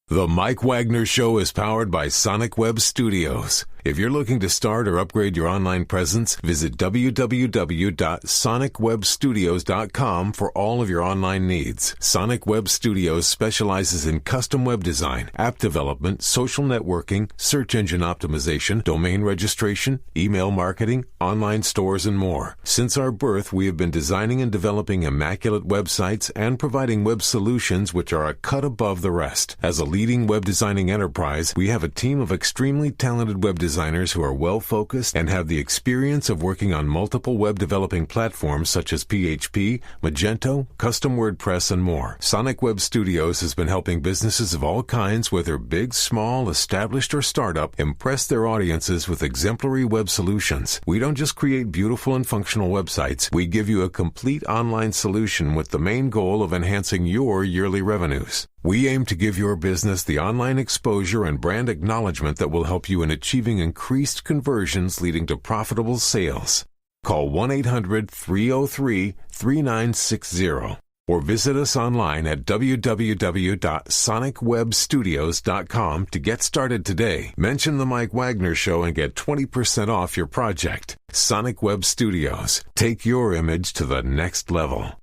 The Mike Wagner Show is powered by Sonic Web Studios. If you're looking to start or upgrade your online presence, visit www.sonicwebstudios.com for all of your online needs. Sonic Web Studios specializes in custom web design, app development, social networking, search engine optimization, domain registration, email marketing, online stores, and more. Since our birth, we have been designing and developing immaculate websites and providing web solutions which are a cut above the rest. As a leading web designing enterprise, we have a team of extremely talented web designers who are well-focused and have the experience of working on multiple web developing platforms such as PHP, Magento, custom WordPress, and more. Sonic Web Studios has been helping businesses of all kinds, whether big, small, established, or startup, impress their audiences with exemplary web solutions. We don't just create beautiful and functional websites. We give you a complete online solution with the main goal of enhancing your yearly revenues. We aim to give your business the online exposure and brand acknowledgement that will help you in achieving increased conversions leading to profitable sales. Call 1-800-303-3960 or visit us online at www.sonicwebstudios.com to get started today. Mention the Mike Wagner Show and get 20% off your project. Sonic Web Studios. Take your image to the next level.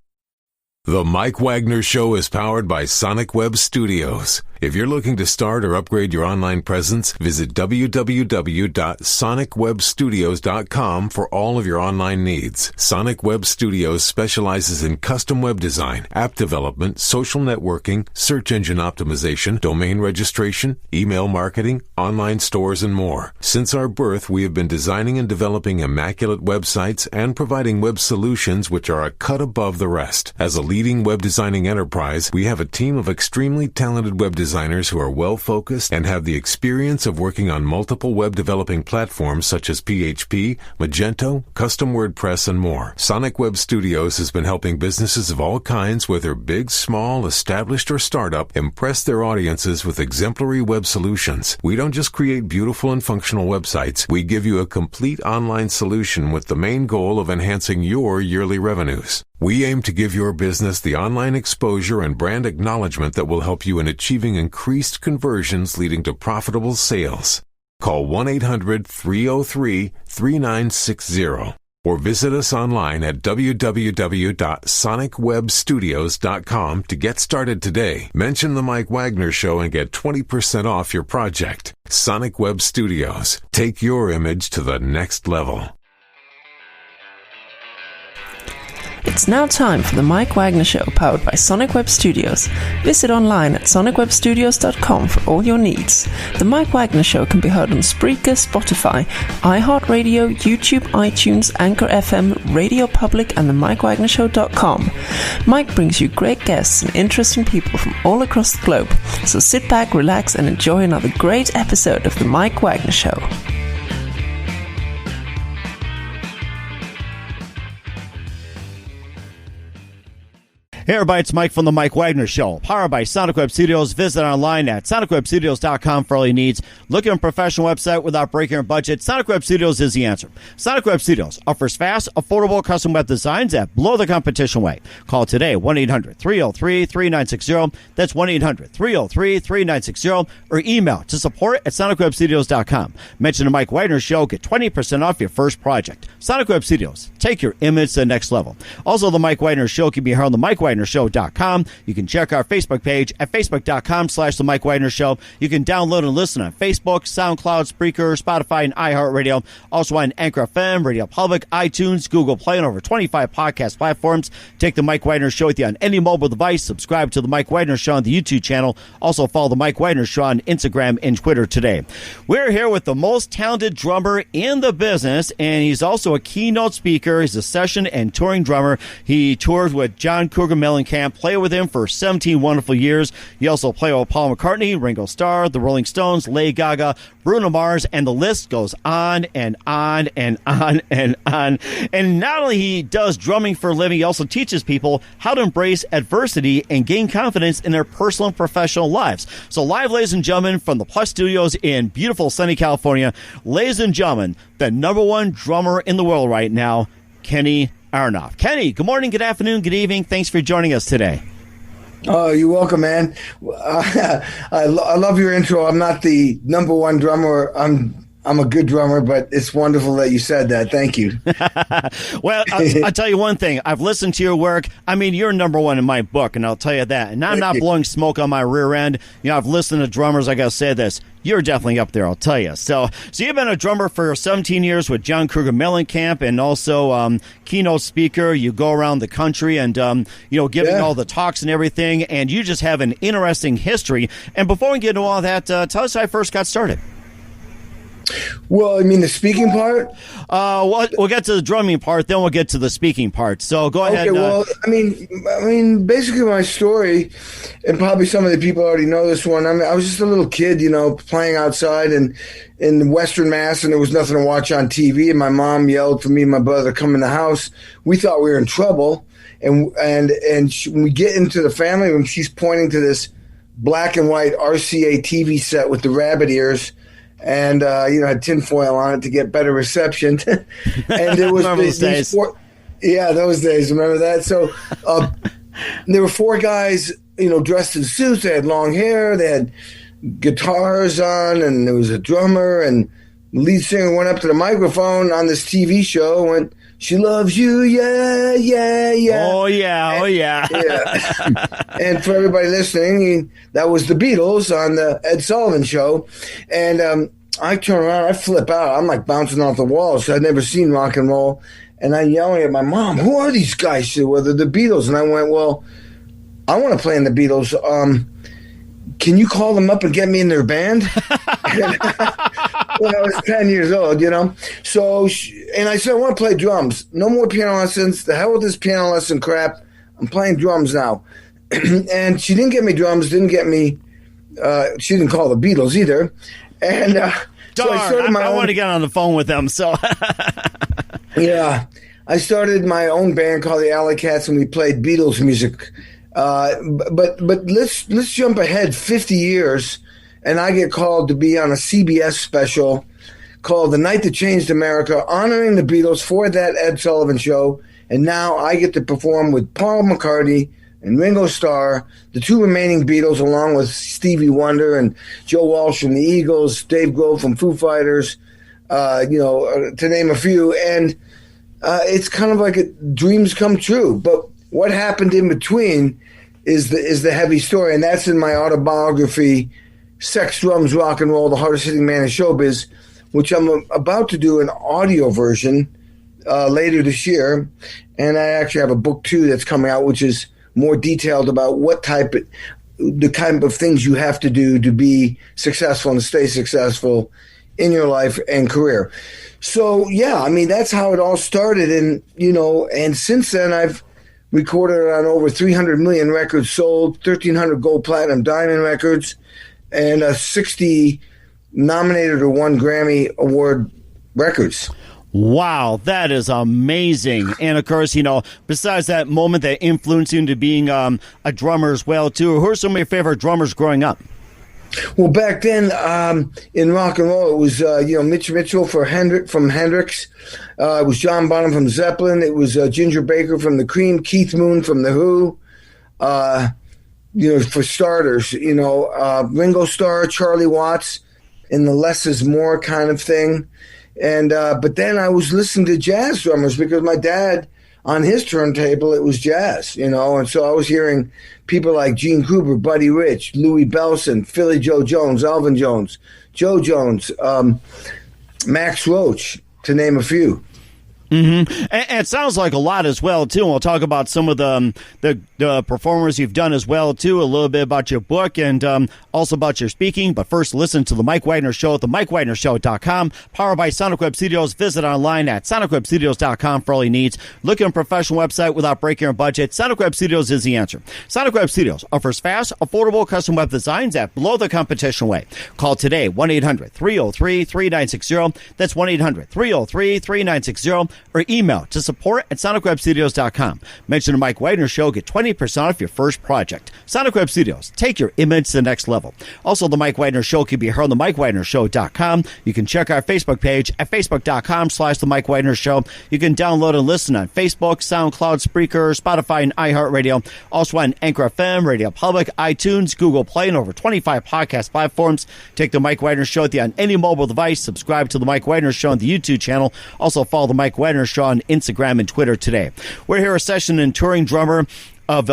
The Mike Wagner Show is powered by Sonic Web Studios. If you're looking to start or upgrade your online presence, visit www.sonicwebstudios.com for all of your online needs. Sonic Web Studios specializes in custom web design, app development, social networking, search engine optimization, domain registration, email marketing, online stores, and more. Since our birth, we have been designing and developing immaculate websites and providing web solutions which are a cut above the rest. As a leading web designing enterprise, we have a team of extremely talented web designers who are well-focused and have the experience of working on multiple web developing platforms such as PHP, Magento, custom WordPress, and more. Sonic Web Studios has been helping businesses of all kinds, whether big, small, established, or startup, impress their audiences with exemplary web solutions. We don't just create beautiful and functional websites. We give you a complete online solution with the main goal of enhancing your yearly revenues. We aim to give your business the online exposure and brand acknowledgement that will help you in achieving increased conversions leading to profitable sales. Call 1-800-303-3960 or visit us online at www.sonicwebstudios.com to get started today. Mention the Mike Wagner Show and get 20% off your project. Sonic Web Studios. Take your image to the next level. It's now time for the Mike Wagner Show, powered by Sonic Web Studios. Visit online at sonicwebstudios.com for all your needs. The Mike Wagner Show can be heard on Spreaker, Spotify, iHeartRadio, YouTube, iTunes, Anchor FM, Radio Public, and the MikeWagnerShow.com. Mike brings you great guests and interesting people from all across the globe. So sit back, relax, and enjoy another great episode of the Mike Wagner Show. Hey everybody, it's Mike from the Mike Wagner Show, powered by Sonic Web Studios. Visit online at sonicwebstudios.com for all your needs. Looking for a professional website without breaking your budget? Sonic Web Studios is the answer. Sonic Web Studios offers fast, affordable custom web designs that blow the competition away. Call today, 1-800-303-3960. That's 1-800-303-3960. Or email to support at sonicwebstudios.com. Mention the Mike Wagner Show, get 20% off your first project. Sonic Web Studios, take your image to the next level. Also, the Mike Wagner Show can be heard on the Mike MikeWagnerShow.com. You can check our Facebook page at facebook.com/The Mike Wagner Show. You can download and listen on Facebook, SoundCloud, Spreaker, Spotify, and iHeartRadio. Also on Anchor FM, Radio Public, iTunes, Google Play, and over 25 podcast platforms. Take the Mike Wagner Show with you on any mobile device. Subscribe to the Mike Wagner Show on the YouTube channel. Also follow the Mike Wagner Show on Instagram and Twitter today. We're here with the most talented drummer in the business, and he's also a keynote speaker. He's a session and touring drummer. He toured with John Cougar Mellencamp, played with him for 17 wonderful years. He also played with Paul McCartney, Ringo Starr, the Rolling Stones, Lady Gaga, Bruno Mars, and the list goes on and on and on and on. And not only he does drumming for a living, he also teaches people how to embrace adversity and gain confidence in their personal and professional lives. So live, ladies and gentlemen, from the Plus Studios in beautiful sunny California, ladies and gentlemen, the number one drummer in the world right now, Kenny Aronoff. Kenny, good morning, good afternoon, good evening. Thanks for joining us today. Oh, you're welcome, man. I love your intro. I'm not the number one drummer. I'm a good drummer, but it's wonderful that you said that. Thank you. Well, I'll tell you one thing. I've listened to your work. I mean, you're number one in my book, and I'll tell you that. And I'm not blowing smoke on my rear end. You know, I've listened to drummers. I got to say this. You're definitely up there, I'll tell you. So you've been a drummer for 17 years with John Cougar Mellencamp, and also keynote speaker. You go around the country and, giving all the talks and everything, and you just have an interesting history. And before we get into all that, tell us how you first got started. Well, I mean the speaking part? We'll get to the drumming part, then we'll get to the speaking part. So go ahead. Okay, well, I mean, basically my story, and probably some of the people already know this one. I mean, I was just a little kid, playing outside and in Western Mass, and there was nothing to watch on TV. And my mom yelled for me and my brother to come in the house. We thought we were in trouble, and when we get into the family room, she's pointing to this black and white RCA TV set with the rabbit ears. And, had tinfoil on it to get better reception. And there was those days. Those days. Remember that? So there were four guys, dressed in suits. They had long hair. They had guitars on, and there was a drummer. And the lead singer went up to the microphone on this TV show and went, "She loves you, yeah, yeah, yeah." Oh, yeah, yeah. And for everybody listening, that was the Beatles on the Ed Sullivan Show. And I turn around, I flip out. I'm like bouncing off the walls. I'd never seen rock and roll. And I'm yelling at my mom, "Who are these guys?" She said, "Well, they're the Beatles." And I went, "Well, I want to play in the Beatles. Can you call them up and get me in their band?" When I was 10 years old, So, and I said, "I want to play drums. No more piano lessons. The hell with this piano lesson crap. I'm playing drums now." And she didn't get me drums, she didn't call the Beatles either. And darn, so I want to get on the phone with them. So, yeah, I started my own band called the Alley Cats, and we played Beatles music. But let's jump ahead 50 years, and I get called to be on a CBS special called "The Night That Changed America," honoring the Beatles for that Ed Sullivan Show. And now I get to perform with Paul McCartney and Ringo Starr, the two remaining Beatles, along with Stevie Wonder and Joe Walsh from the Eagles, Dave Grohl from Foo Fighters, to name a few. And it's kind of like dreams come true. But what happened in between is the heavy story, and that's in my autobiography, Sex, Drums, Rock and Roll, the hardest hitting man in showbiz, which I'm about to do an audio version later this year. And I actually have a book too that's coming out, which is more detailed about the kind of things you have to do to be successful and stay successful in your life and career. So yeah, I mean, that's how it all started. And, and since then I've recorded on over 300 million records sold, 1,300 gold, platinum, diamond records, and 60 nominated or won Grammy Award records. Wow, that is amazing. And of course, besides that moment that influenced you into being a drummer as well, too, who are some of your favorite drummers growing up? Well, back then in rock and roll, it was Mitch Mitchell from Hendrix. It was John Bonham from Zeppelin. It was Ginger Baker from the Cream. Keith Moon from the Who. For starters, Ringo Starr, Charlie Watts, in the less is more kind of thing. And but then I was listening to jazz drummers because my dad, on his turntable, it was jazz, and so I was hearing people like Gene Krupa, Buddy Rich, Louis Bellson, Philly Joe Jones, Elvin Jones, Joe Jones, Max Roach, to name a few. Mm-hmm. And it sounds like a lot as well, too. And we'll talk about some of the performers you've done as well, too, a little bit about your book and also about your speaking. But first, listen to The Mike Wagner Show at themikewagnershow.com. Powered by Sonic Web Studios. Visit online at sonicwebstudios.com for all your needs. Looking at a professional website without breaking your budget? Sonic Web Studios is the answer. Sonic Web Studios offers fast, affordable custom web designs at below the competition way. Call today, 1-800-303-3960. That's 1-800-303-3960. or email to support@sonicwebstudios.com. Mention the Mike Wagner Show, get 20% off your first project. Sonic Web Studios, take your image to the next level. Also, the Mike Wagner Show can be heard on the MikeWagnerShow.com. You can check our Facebook page at Facebook.com/The Mike Wagner Show. You can download and listen on Facebook, SoundCloud, Spreaker, Spotify, and iHeartRadio. Also on Anchor FM, Radio Public, iTunes, Google Play, and over 25 podcast platforms. Take the Mike Wagner Show with you on any mobile device. Subscribe to the Mike Wagner Show on the YouTube channel. Also follow the Mike Wagner Show on Instagram and Twitter today. We're here a session and touring drummer of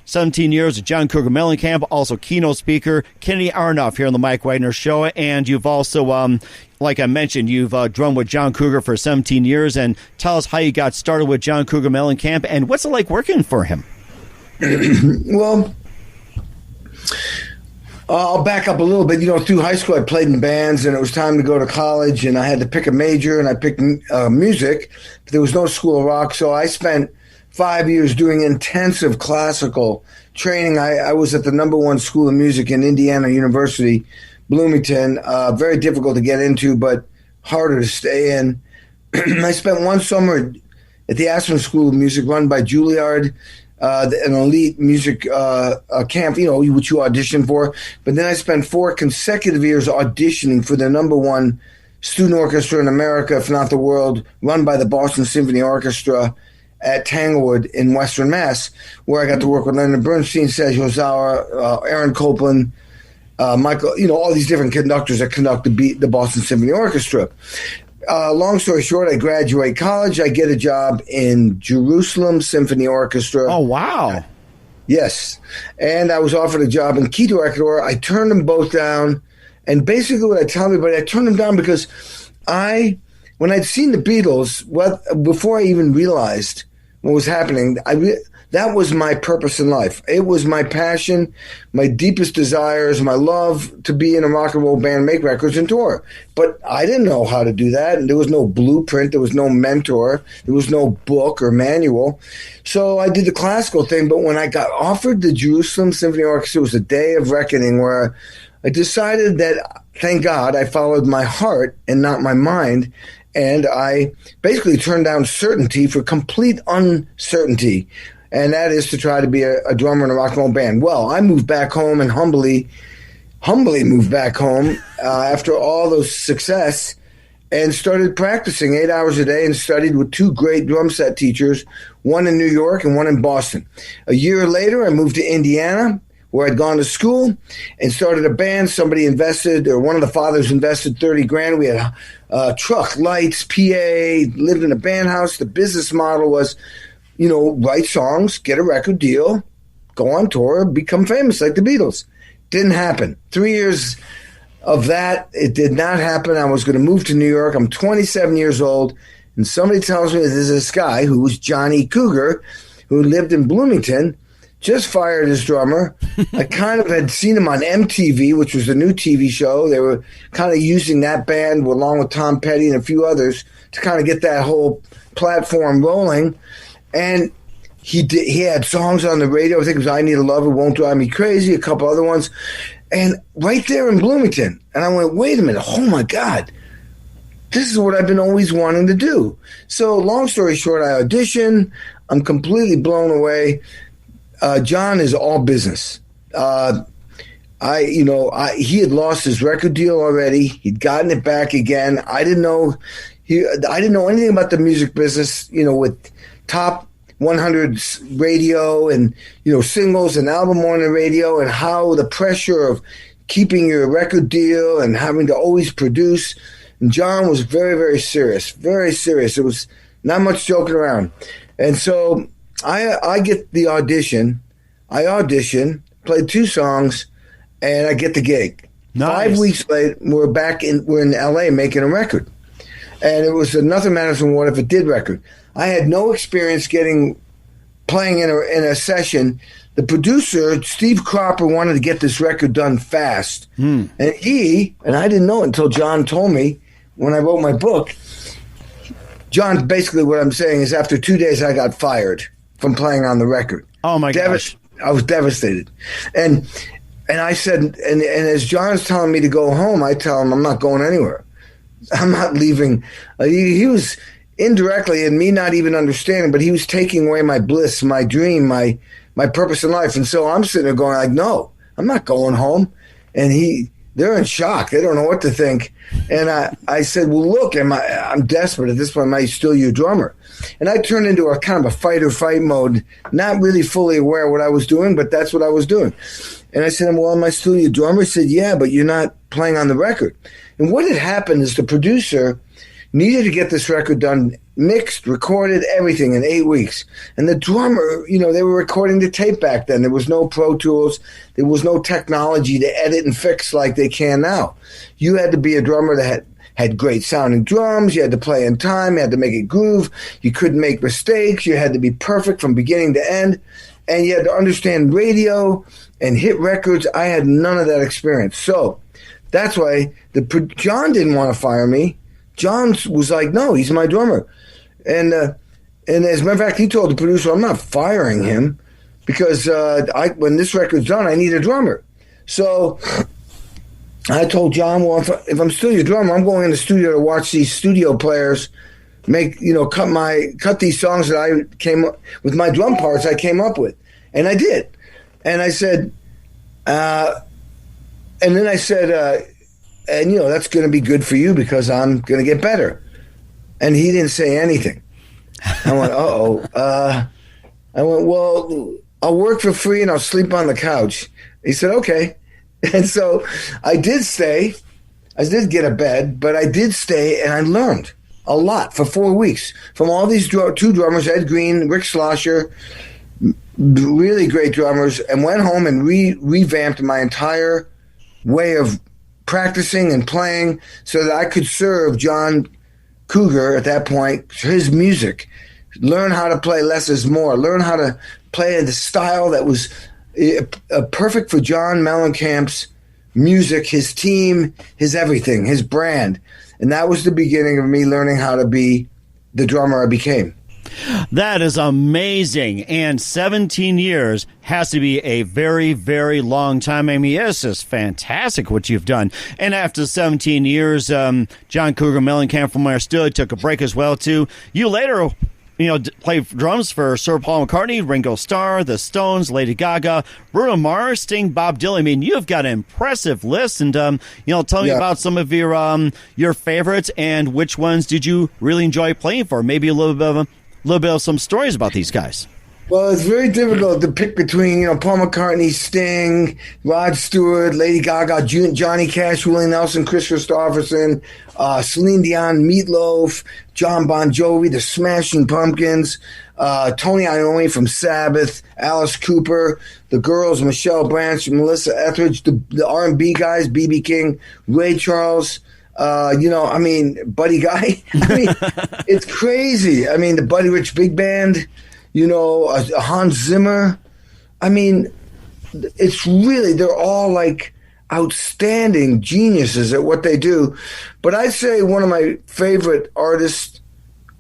17 years at John Cougar Mellencamp, also keynote speaker Kenny Aronoff here on the Mike Wagner Show. And you've also, like I mentioned, you've drummed with John Cougar for 17 years. And tell us how you got started with John Cougar Mellencamp and what's it like working for him? Well, I'll back up a little bit. Through high school, I played in bands, and it was time to go to college, and I had to pick a major, and I picked music. But there was no school of rock, so I spent 5 years doing intensive classical training. I was at the #1 school of music in Indiana University, Bloomington. Very difficult to get into, but harder to stay in. I spent one summer at the Aspen School of Music, run by Juilliard, an elite music camp, which you audition for. But then I spent 4 consecutive years auditioning for the #1 student orchestra in America, if not the world, run by the Boston Symphony Orchestra at Tanglewood in Western Mass, where I got to work with Leonard Bernstein, Sergio Zauer, Aaron Copland, Michael, all these different conductors that conduct the Boston Symphony Orchestra. Long story short, I graduate college. I get a job in Jerusalem Symphony Orchestra. Oh, wow. Yes. And I was offered a job in key director. I turned them both down. And basically what I tell everybody, I turned them down because when I'd seen the Beatles, before I even realized what was happening, that was my purpose in life. It was my passion, my deepest desires, my love to be in a rock and roll band, make records, and tour. But I didn't know how to do that, and there was no blueprint, there was no mentor, there was no book or manual. So I did the classical thing, but when I got offered the Jerusalem Symphony Orchestra, it was a day of reckoning where I decided that, thank God, I followed my heart and not my mind. And I basically turned down certainty for complete uncertainty. And that is to try to be a drummer in a rock and roll band. Well, I moved back home and humbly moved back home after all those success and started practicing 8 hours a day and studied with 2 great drum set teachers, one in New York and one in Boston. A year later, I moved to Indiana, where I'd gone to school, and started a band. Somebody invested, or one of the fathers invested $30,000. We had truck, lights, PA, lived in a band house. The business model was, write songs, get a record deal, go on tour, become famous like the Beatles. Didn't happen. 3 years of that, it did not happen. I was going to move to New York. I'm 27 years old, and somebody tells me there's this guy who was Johnny Cougar, who lived in Bloomington, just fired his drummer. I kind of had seen him on MTV, which was a new TV show. They were kind of using that band along with Tom Petty and a few others to kind of get that whole platform rolling. And he had songs on the radio. I think it was I Need a Lover, Won't Drive Me Crazy, a couple other ones. And right there in Bloomington. And I went, wait a minute, oh my God. This is what I've been always wanting to do. So long story short, I audition. I'm completely blown away. John is all business. He had lost his record deal already. He'd gotten it back again. I didn't know anything about the music business, with top 100 radio and, singles and album on the radio, and how the pressure of keeping your record deal and having to always produce. And John was very, very serious, very serious. It was not much joking around. And so I get the audition. I audition, played 2 songs, and I get the gig. Nice. 5 weeks later, we're in LA making a record. And it was a Nothing Matters Than What If It Did record. I had no experience playing in a session. The producer, Steve Cropper, wanted to get this record done fast. And I didn't know it until John told me when I wrote my book. John, basically what I'm saying is after 2 days, I got fired from playing on the record. Oh, my gosh. I was devastated. And I said, and as John's telling me to go home, I tell him I'm not going anywhere. I'm not leaving. He was indirectly, and me not even understanding, but he was taking away my bliss, my dream, my purpose in life. And so I'm sitting there going like, no, I'm not going home. And they're in shock. They don't know what to think. And I said, well, look, I'm desperate at this point. Am I still your drummer? And I turned into a kind of a fight or fight mode, not really fully aware of what I was doing, but that's what I was doing. And I said, well, am I still your drummer? He said, yeah, but you're not playing on the record. And what had happened is the producer needed to get this record done, mixed, recorded, everything in 8 weeks. And the drummer, they were recording the tape back then. There was no Pro Tools. There was no technology to edit and fix like they can now. You had to be a drummer that had great sounding drums. You had to play in time. You had to make it groove. You couldn't make mistakes. You had to be perfect from beginning to end. And you had to understand radio and hit records. I had none of that experience. So that's why John didn't want to fire me. John was like, no, he's my drummer. And as a matter of fact, he told the producer, I'm not firing him because when this record's done, I need a drummer. So I told John, well, if I'm still your drummer, I'm going in the studio to watch these studio players cut these songs that I came up with, my drum parts I came up with. And I did. And I said, and then I said, and that's going to be good for you because I'm going to get better. And he didn't say anything. I went, I went, well, I'll work for free and I'll sleep on the couch. He said, okay. And so I did stay. I did get a bed, but I did stay and I learned a lot for 4 weeks from all these two drummers, Ed Green, Rick Schlosser, really great drummers, and went home and revamped my entire way of practicing and playing so that I could serve John Cougar at that point, his music, learn how to play less is more, learn how to play the style that was perfect for John Mellencamp's music, his team, his everything, his brand. And that was the beginning of me learning how to be the drummer I became. That is amazing. And 17 years has to be a very, very long time. I mean, this is fantastic what you've done. And after 17 years, John Cougar Mellencamp, from where I stood, took a break as well, too. You later, played drums for Sir Paul McCartney, Ringo Starr, The Stones, Lady Gaga, Bruno Mars, Sting, Bob Dylan. I mean, you've got an impressive list. And, tell me about some of your favorites and which ones did you really enjoy playing for? Maybe a little bit of some stories about these guys. Well, it's very difficult to pick between, Paul McCartney, Sting, Rod Stewart, Lady Gaga, Johnny Cash, Willie Nelson, Chris Christopherson, Celine Dion, Meatloaf, John Bon Jovi, the Smashing Pumpkins, Tony Iommi from Sabbath, Alice Cooper, the Girls, Michelle Branch, Melissa Etheridge, the R&B guys, B.B. King, Ray Charles, Buddy Guy. It's crazy. The Buddy Rich Big Band, Hans Zimmer. It's really, they're all like outstanding geniuses at what they do. But I'd say one of my favorite artists,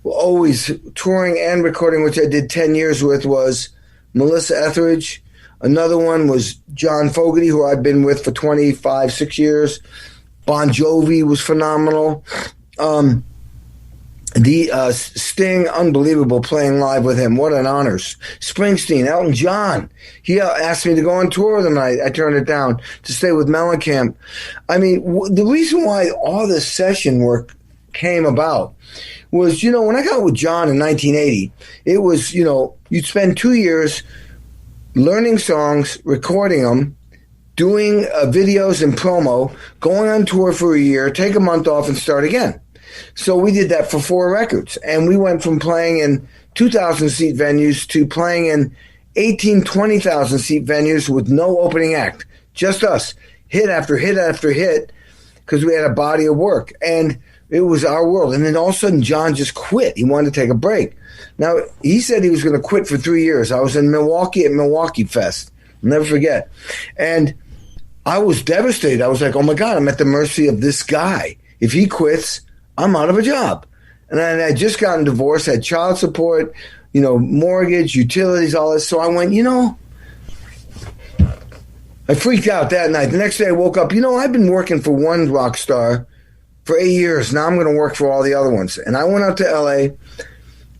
always touring and recording, which I did 10 years with, was Melissa Etheridge. Another one was John Fogerty, who I've been with for 6 years. Bon Jovi was phenomenal. Sting, unbelievable playing live with him. What an honor. Springsteen, Elton John. He asked me to go on tour with him. I turned it down to stay with Mellencamp. The reason why all this session work came about was, when I got with John in 1980, it was, you'd spend 2 years learning songs, recording them, doing videos and promo, going on tour for a year, take a month off and start again. So we did that for 4 records. And we went from playing in 2,000-seat venues to playing in 20,000-seat venues with no opening act. Just us, hit after hit after hit, because we had a body of work. And it was our world. And then all of a sudden, John just quit. He wanted to take a break. Now, he said he was going to quit for 3 years. I was in Milwaukee at Milwaukee Fest. I'll never forget. And I was devastated. I was like, oh, my God, I'm at the mercy of this guy. If he quits, I'm out of a job. And I had just gotten divorced, had child support, mortgage, utilities, all this. So I went, I freaked out that night. The next day I woke up, I've been working for one rock star for 8 years. Now I'm going to work for all the other ones. And I went out to L.A.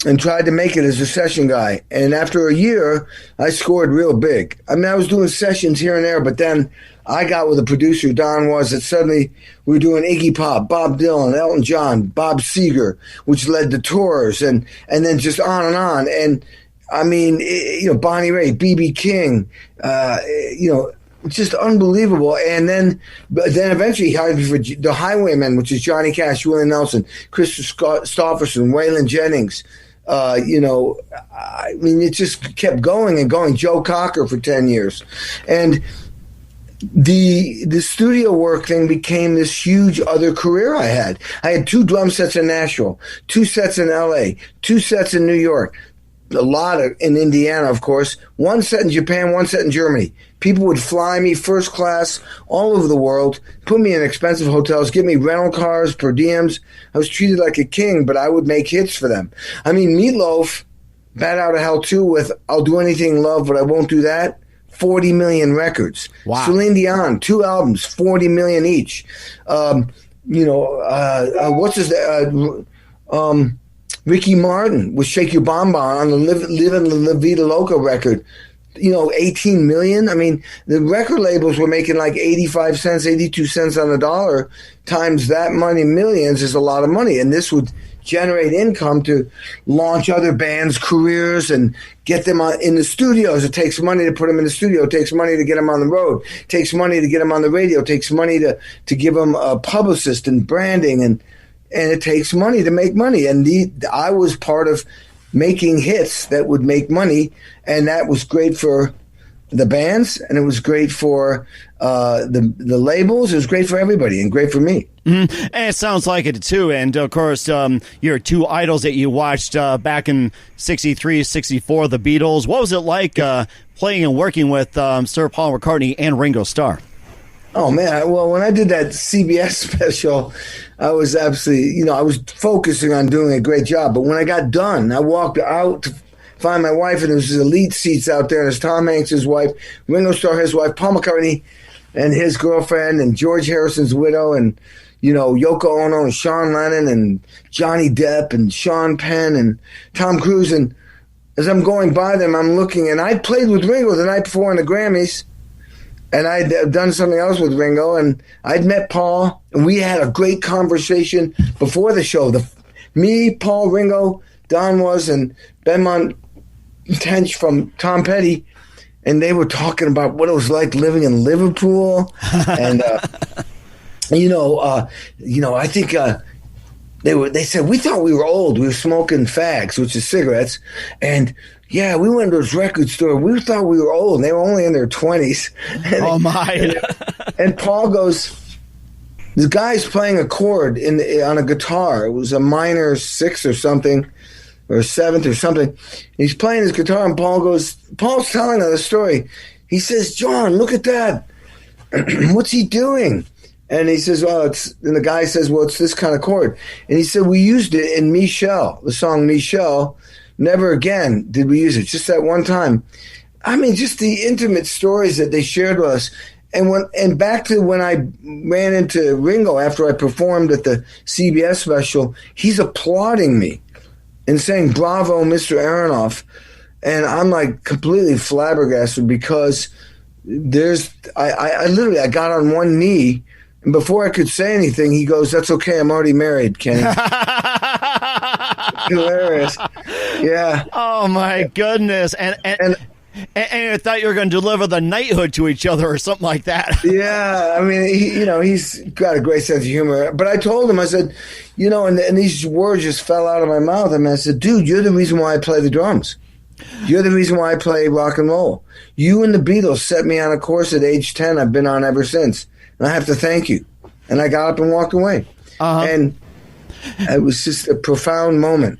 and tried to make it as a session guy. And after a year, I scored real big. I mean, I was doing sessions here and there, but then I got with a producer, Don was, that suddenly we were doing Iggy Pop, Bob Dylan, Elton John, Bob Seger, which led to tours, and then just on and on. And I mean, Bonnie Raitt, B.B. King, just unbelievable. And then eventually he hired me for the Highwaymen, which is Johnny Cash, Willie Nelson, Christopher Stofferson, Waylon Jennings. I mean, it just kept going and going. Joe Cocker for 10 years. And the studio work thing became this huge other career I had. I had 2 drum sets in Nashville, 2 sets in L.A., 2 sets in New York, a lot in Indiana, of course, 1 set in Japan, 1 set in Germany. People would fly me first class all over the world, put me in expensive hotels, give me rental cars, per diems. I was treated like a king, but I would make hits for them. I mean, Meatloaf, Bat Out of Hell 2 with I'll Do Anything Love, but I Won't Do That, 40 million records. Wow. Celine Dion, 2 albums, 40 million each. Ricky Martin with Shake Your Bomb Bomb on the Livin' La Vida Loca record. 18 million. I mean, the record labels were making like 85 cents, 82 cents on the dollar. Times that money, millions, is a lot of money. And this would generate income to launch other bands' careers and get them in the studios. It takes money to put them in the studio. It takes money to get them on the road. It takes money to get them on the radio. It takes money to give them a publicist and branding. And it takes money to make money. And I was part of making hits that would make money, and that was great for the bands, and it was great for the labels. It was great for everybody, and great for me. Mm-hmm. And it sounds like it, too. And, of course, your 2 idols that you watched back in 63, 64, the Beatles. What was it like playing and working with Sir Paul McCartney and Ringo Starr? Oh, man. Well, when I did that CBS special, I was absolutely, I was focusing on doing a great job. But when I got done, I walked out to find my wife, and there was elite seats out there. And there's Tom Hanks, his wife, Ringo Starr, his wife, Paul McCartney, and his girlfriend, and George Harrison's widow, and, Yoko Ono, and Sean Lennon, and Johnny Depp, and Sean Penn, and Tom Cruise. And as I'm going by them, I'm looking, and I played with Ringo the night before in the Grammys. And I'd done something else with Ringo, and I'd met Paul, and we had a great conversation before the show. Me, Paul, Ringo, Don was, and Ben Tench from Tom Petty, and they were talking about what it was like living in Liverpool, and I think they said we thought we were old. We were smoking fags, which is cigarettes, and. Yeah, we went to this record store. We thought we were old, and they were only in their 20s. Oh, my. And Paul goes, this guy's playing a chord on a guitar. It was a minor 6 or something, or 7th or something. He's playing his guitar, and Paul's telling us the story. He says, John, look at that. What's he doing? And he says, and the guy says, well, it's this kind of chord. And he said, we used it in Michelle, the song Michelle. Never again did we use it, just that one time. I mean, just the intimate stories that they shared with us. And back to when I ran into Ringo after I performed at the CBS special, he's applauding me and saying, bravo, Mr. Aronoff. And I'm like completely flabbergasted because I got on one knee, and before I could say anything, he goes, that's okay, I'm already married, Kenny. Hilarious. Yeah. Oh, my goodness. And I thought you were going to deliver the knighthood to each other or something like that. Yeah. I mean, he's got a great sense of humor. But I told him, I said, and these words just fell out of my mouth. I said, dude, you're the reason why I play the drums. You're the reason why I play rock and roll. You and the Beatles set me on a course at age 10 I've been on ever since. And I have to thank you. And I got up and walked away. And it was just a profound moment.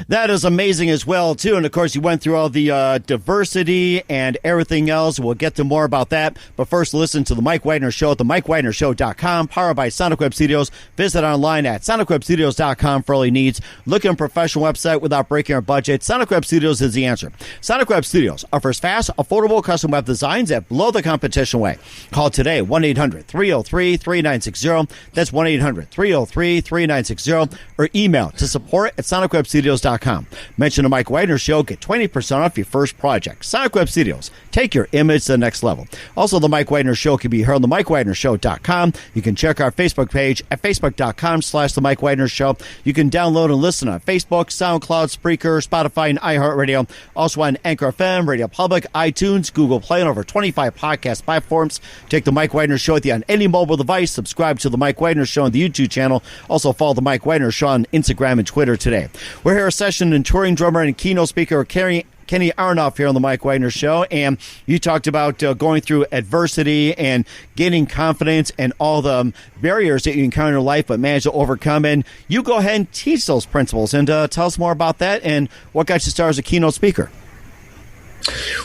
That is amazing as well, too. And, of course, you went through all the diversity and everything else. We'll get to more about that. But first, listen to The Mike Wagner Show at themikewagnershow.com, powered by Sonic Web Studios. Visit online at sonicwebstudios.com for all your needs. Look at a professional website without breaking our budget. Sonic Web Studios is the answer. Sonic Web Studios offers fast, affordable custom web designs at below the competition way. Call today, 1-800-303-3960. That's 1-800-303-3960. Or email to support at sonicwebstudios.com. Mention the Mike Wagner Show, get 20% off your first project. Sonic Web Studios, take your image to the next level. Also, the Mike Wagner Show can be heard on the MikeWagnerShow.com. You can check our Facebook page at Facebook.com/the Mike Wagner Show. You can download and listen on Facebook, SoundCloud, Spreaker, Spotify, and iHeartRadio. Also on Anchor FM, Radio Public, iTunes, Google Play, and over 25 podcast platforms. Take the Mike Wagner Show with you on any mobile device. Subscribe to the Mike Wagner Show on the YouTube channel. Also follow the Mike Wagner Show on Instagram and Twitter today. We're here a session and touring drummer and keynote speaker Kenny Aronoff here on the Mike Wagner Show, and you talked about going through adversity and gaining confidence and all the barriers that you encounter in life but manage to overcome, and you go ahead and teach those principles, and tell us more about that and what got you started as a keynote speaker.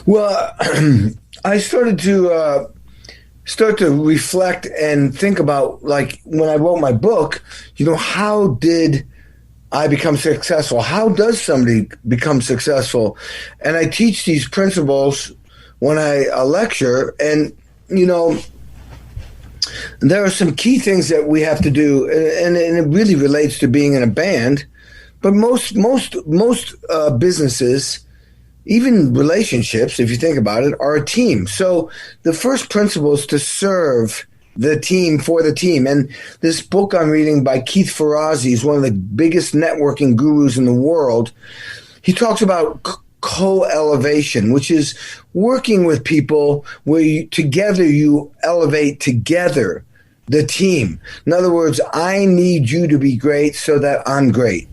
Well, I started to reflect and think about, like, when I wrote my book, how did I become successful? How does somebody become successful? And I teach these principles when I lecture, and there are some key things that we have to do, and it really relates to being in a band. But most businesses, even relationships, if you think about it, are a team. So the first principle is to serve the team for the team. And this book I'm reading by Keith Ferrazzi is one of the biggest networking gurus in the world. He talks about co-elevation, which is working with people where together you elevate together the team. In other words, I need you to be great so that I'm great.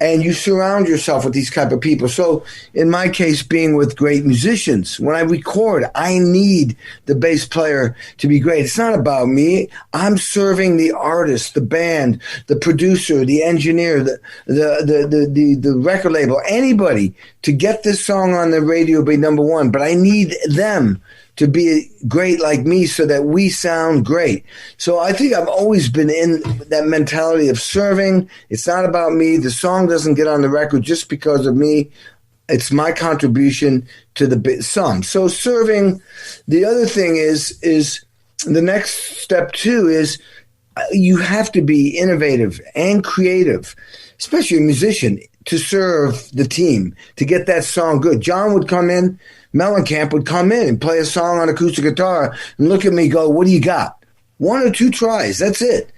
And you surround yourself with these type of people. So in my case, being with great musicians, when I record, I need the bass player to be great. It's not about me. I'm serving the artist, the band, the producer, the engineer, the record label, anybody to get this song on the radio be number one. But I need them to be great like me so that we sound great. So I think I've always been in that mentality of serving. It's not about me. The song doesn't get on the record just because of me. It's my contribution to the sum. So serving. The other thing is the next step too is you have to be innovative and creative, especially a musician, to serve the team, to get that song good. John would come in, Mellencamp would come in and play a song on acoustic guitar and look at me and go, what do you got? 1 or 2 tries, that's it.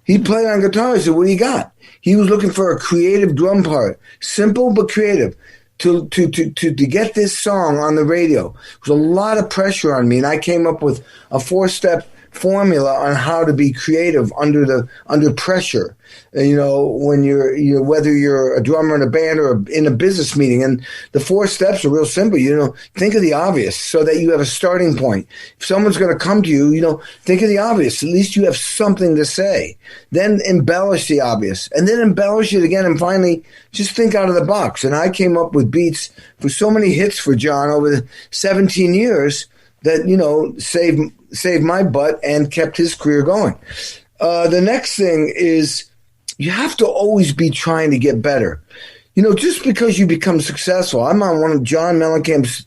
He played on guitar. I said, what do you got? He was looking for a creative drum part, simple but creative, to get this song on the radio. It was a lot of pressure on me, and I came up with a 4-step formula on how to be creative under pressure. When you're whether you're a drummer in a band or in a business meeting, and the 4 steps are real simple. Think of the obvious so that you have a starting point. If someone's going to come to you, think of the obvious. At least you have something to say. Then embellish the obvious, and then embellish it again, and finally just think out of the box. And I came up with beats for so many hits for John over the 17 years that saved my butt and kept his career going. The next thing is you have to always be trying to get better. Just because you become successful. I'm on one of John Mellencamp's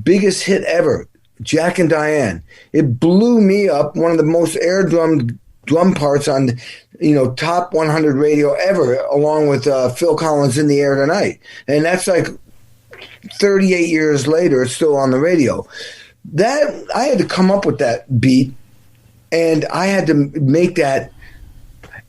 biggest hit ever, Jack and Diane. It blew me up, one of the most air-drummed drum parts on top 100 radio ever, along with Phil Collins' In the Air Tonight. And that's like 38 years later, it's still on the radio. That I had to come up with that beat, and I had to make that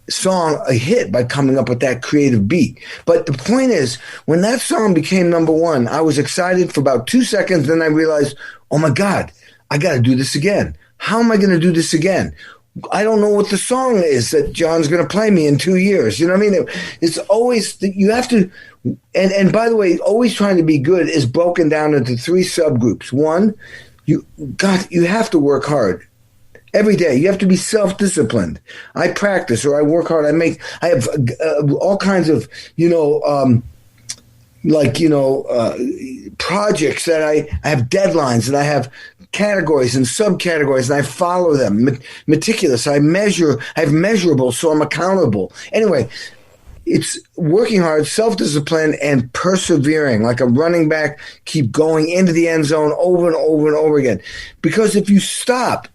song a hit by coming up with that creative beat. But the point is, when that song became number one, I was excited for about 2 seconds. Then I realized, oh my God, I got to do this again. How am I going to do this again? I don't know what the song is that John's going to play me in 2 years. You know what I mean? It's always, you have to, and by the way, always trying to be good is broken down into 3 subgroups. One, you have to work hard every day. You have to be self-disciplined. I practice, or I work hard. I have all kinds of, projects that I have deadlines and I have categories and subcategories and I follow them meticulous. I have measurable, so I'm accountable. Anyway, it's working hard, self-discipline, and persevering like a running back. Keep going into the end zone over and over and over again. Because if you stop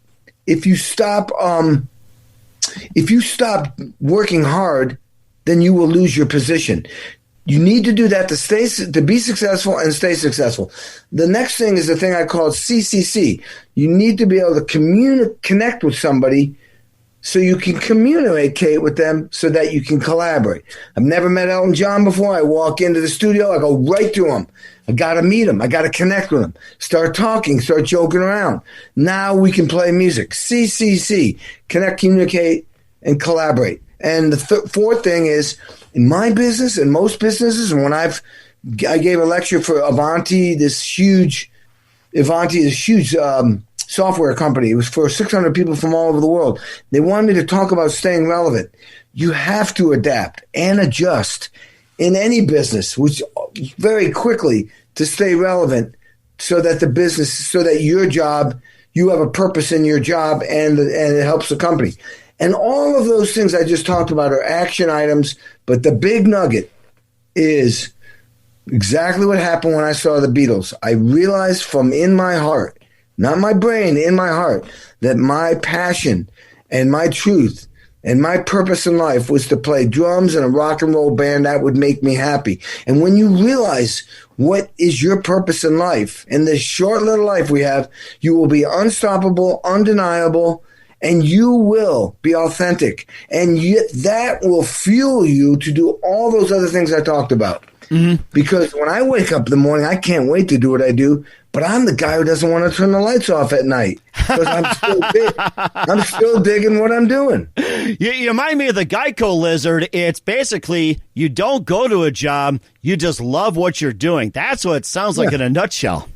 working hard, then you will lose your position. You need to do that to be successful and stay successful. The next thing is the thing I call CCC. You need to be able to connect with somebody so you can communicate with them so that you can collaborate. I've never met Elton John before. I walk into the studio. I go right to him. I got to meet him. I got to connect with him. Start talking. Start joking around. Now we can play music. CCC. Connect, communicate, and collaborate. And the fourth thing is, in my business and most businesses, and when I gave a lecture for Avanti, this huge software company. It was for 600 people from all over the world. They wanted me to talk about staying relevant. You have to adapt and adjust in any business, which very quickly to stay relevant so that your job, you have a purpose in your job and it helps the company. And all of those things I just talked about are action items, but the big nugget is exactly what happened when I saw the Beatles. I realized from in my heart, not my brain, in my heart, that my passion and my truth and my purpose in life was to play drums in a rock and roll band that would make me happy. And when you realize what is your purpose in life, in this short little life we have, you will be unstoppable, undeniable, and you will be authentic. And yet that will fuel you to do all those other things I talked about. Mm-hmm. Because when I wake up in the morning, I can't wait to do what I do. But I'm the guy who doesn't want to turn the lights off at night because I'm still digging what I'm doing. You remind me of the Geico lizard. It's basically you don't go to a job, you just love what you're doing. That's what it sounds like in a nutshell.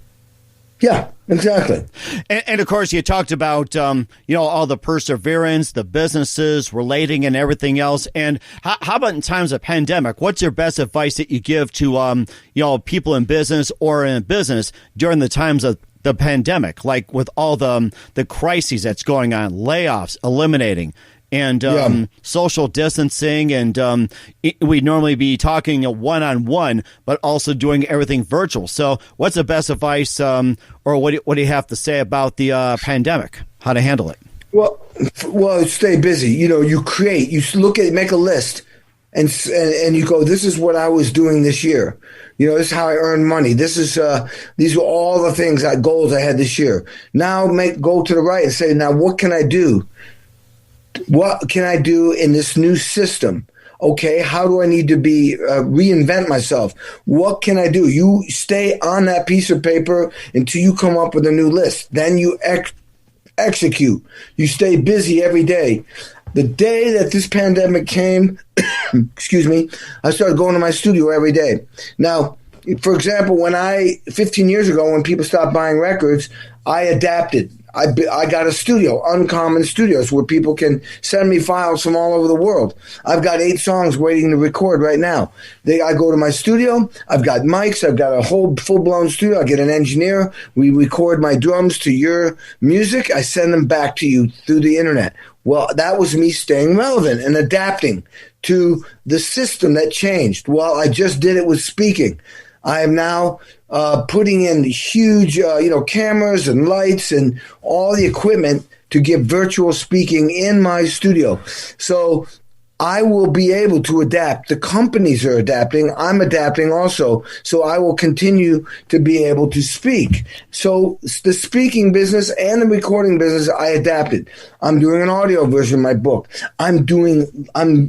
Yeah, exactly. And of course, you talked about, all the perseverance, the businesses, relating and everything else. And how about in times of pandemic? What's your best advice that you give to, people in business or in business during the times of the pandemic, like with all the crises that's going on, layoffs, eliminating, and social distancing, and we normally be talking one-on-one, but also doing everything virtual. So what's the best advice, or what do you have to say about the pandemic, how to handle it? Well, stay busy. You create, make a list, and you go, this is what I was doing this year. This is how I earned money. These are all the things, goals I had this year. Now go to the right and say, now what can I do? What can I do in this new system? Okay, how do I need to be reinvent myself? What can I do? You stay on that piece of paper until you come up with a new list. Then you execute. You stay busy every day. The day that this pandemic came, excuse me, I started going to my studio every day. Now, for example, 15 years ago, when people stopped buying records, I adapted. I got a studio, Uncommon Studios, where people can send me files from all over the world. I've got 8 songs waiting to record right now. I go to my studio. I've got mics. I've got a whole full-blown studio. I get an engineer. We record my drums to your music. I send them back to you through the internet. Well, that was me staying relevant and adapting to the system that changed. Well, I just did it with speaking. I am now putting in huge, cameras and lights and all the equipment to give virtual speaking in my studio. So I will be able to adapt. The companies are adapting. I'm adapting also. So I will continue to be able to speak. So the speaking business and the recording business, I adapted. I'm doing an audio version of my book. I'm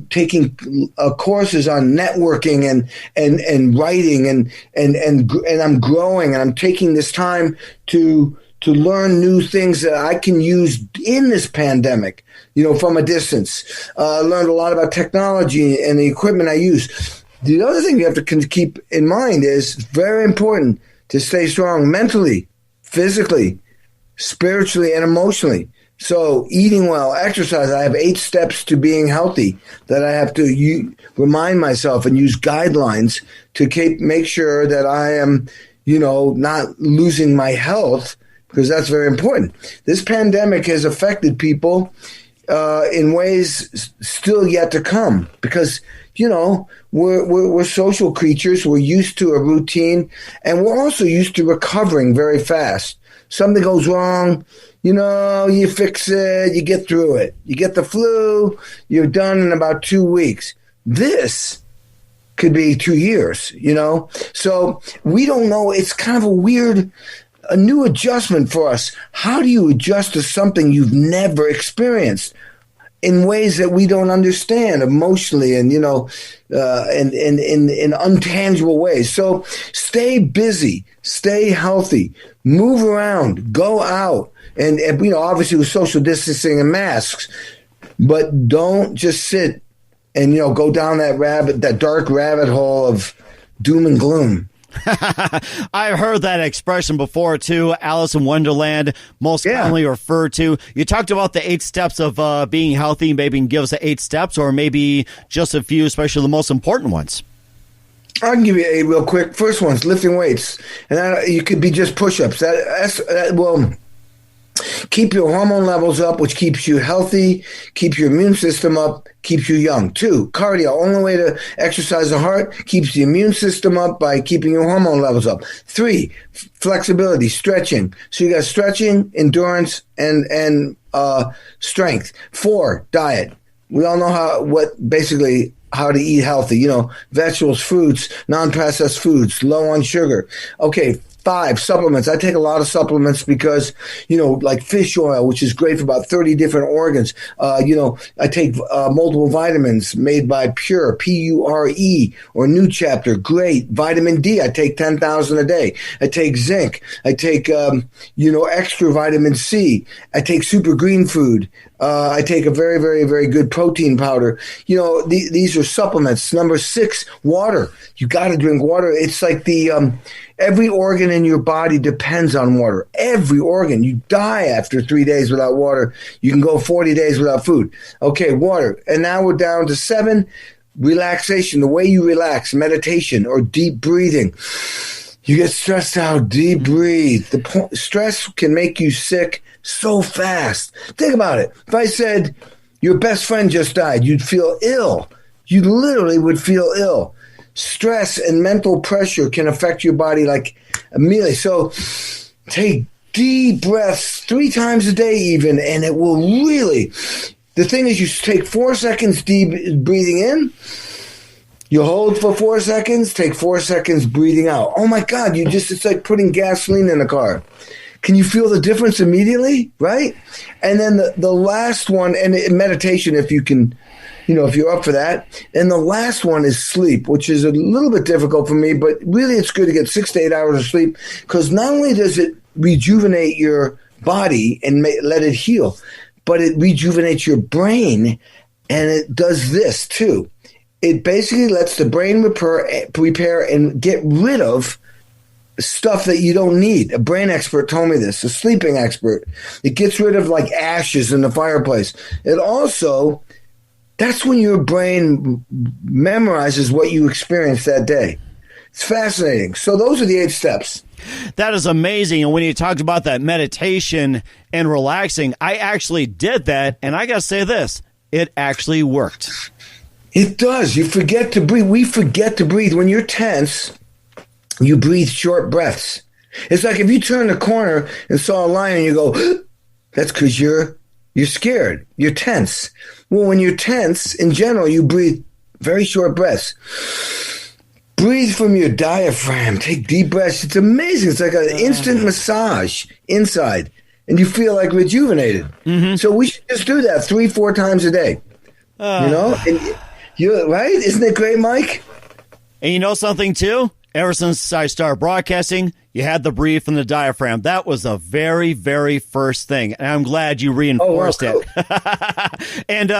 taking courses on networking and writing and I'm growing, and I'm taking this time to learn new things that I can use in this pandemic, from a distance. I learned a lot about technology and the equipment I use. The other thing you have to keep in mind is very important to stay strong mentally, physically, spiritually, and emotionally. So eating well, exercise. I have 8 steps to being healthy that I have to remind myself and use guidelines to make sure that I am, not losing my health, because that's very important. This pandemic has affected people in ways still yet to come, because we're social creatures. We're used to a routine, and we're also used to recovering very fast. Something goes wrong, you fix it, you get through it. You get the flu, you're done in about 2 weeks. This could be 2 years, So we don't know. It's kind of a new adjustment for us. How do you adjust to something you've never experienced in ways that we don't understand emotionally and, in untangible ways? So stay busy, stay healthy, move around, go out. And obviously with social distancing and masks, but don't just sit and, go down that dark rabbit hole of doom and gloom. I've heard that expression before, too. Alice in Wonderland, most commonly referred to. You talked about the 8 steps of being healthy. Maybe you can give us the 8 steps, or maybe just a few, especially the most important ones. I can give you 8 real quick. First one's lifting weights. And you could be just push-ups. That will keep your hormone levels up, which keeps you healthy, keeps your immune system up, keeps you young. 2, cardio. Only way to exercise the heart, keeps the immune system up by keeping your hormone levels up. 3, flexibility, stretching. So you got stretching, endurance, and strength. 4, diet. We all know how to eat healthy. Vegetables, fruits, non-processed foods, low on sugar. Okay. 5, supplements. I take a lot of supplements because, like fish oil, which is great for about 30 different organs. I take multiple vitamins made by Pure, Pure, or New Chapter. Great. Vitamin D, I take 10,000 a day. I take zinc. I take, extra vitamin C. I take super green food. I take a very, very, very good protein powder. These are supplements. Number 6, water. You got to drink water. It's like every organ in your body depends on water. Every organ. You die after 3 days without water. You can go 40 days without food. Okay, water. And now we're down to 7, relaxation. The way you relax, meditation or deep breathing. You get stressed out, deep breathe. Stress can make you sick so fast. Think about it. If I said your best friend just died, you'd feel ill. You literally would feel ill. Stress and mental pressure can affect your body like immediately. So take deep breaths 3 times a day even, and it will really, the thing is you take 4 seconds deep breathing in, you hold for 4 seconds, take 4 seconds breathing out. Oh my God, it's like putting gasoline in a car. Can you feel the difference immediately, right? And then the last one, and meditation if you can, if you're up for that. And the last one is sleep, which is a little bit difficult for me, but really it's good to get 6 to 8 hours of sleep, because not only does it rejuvenate your body and let it heal, but it rejuvenates your brain, and it does this too. It basically lets the brain repair and get rid of stuff that you don't need. A brain expert told me this, a sleeping expert. It gets rid of like ashes in the fireplace. It also, that's when your brain memorizes what you experienced that day. It's fascinating. So those are the 8 steps. That is amazing. And when you talked about that meditation and relaxing, I actually did that. And I got to say this, it actually worked. It does. You forget to breathe. We forget to breathe. When you're tense, you breathe short breaths. It's like if you turn the corner and saw a lion, you go, that's because you're scared. You're tense. Well, when you're tense, in general, you breathe very short breaths. Breathe from your diaphragm. Take deep breaths. It's amazing. It's like an instant massage inside, and you feel like rejuvenated. Mm-hmm. So we should just do that 3-4 times a day. And you're right. Isn't it great, Mike? And you know something, too? Ever since I started broadcasting, you had the breathe from the diaphragm. That was the very, very first thing. And I'm glad you reinforced it. And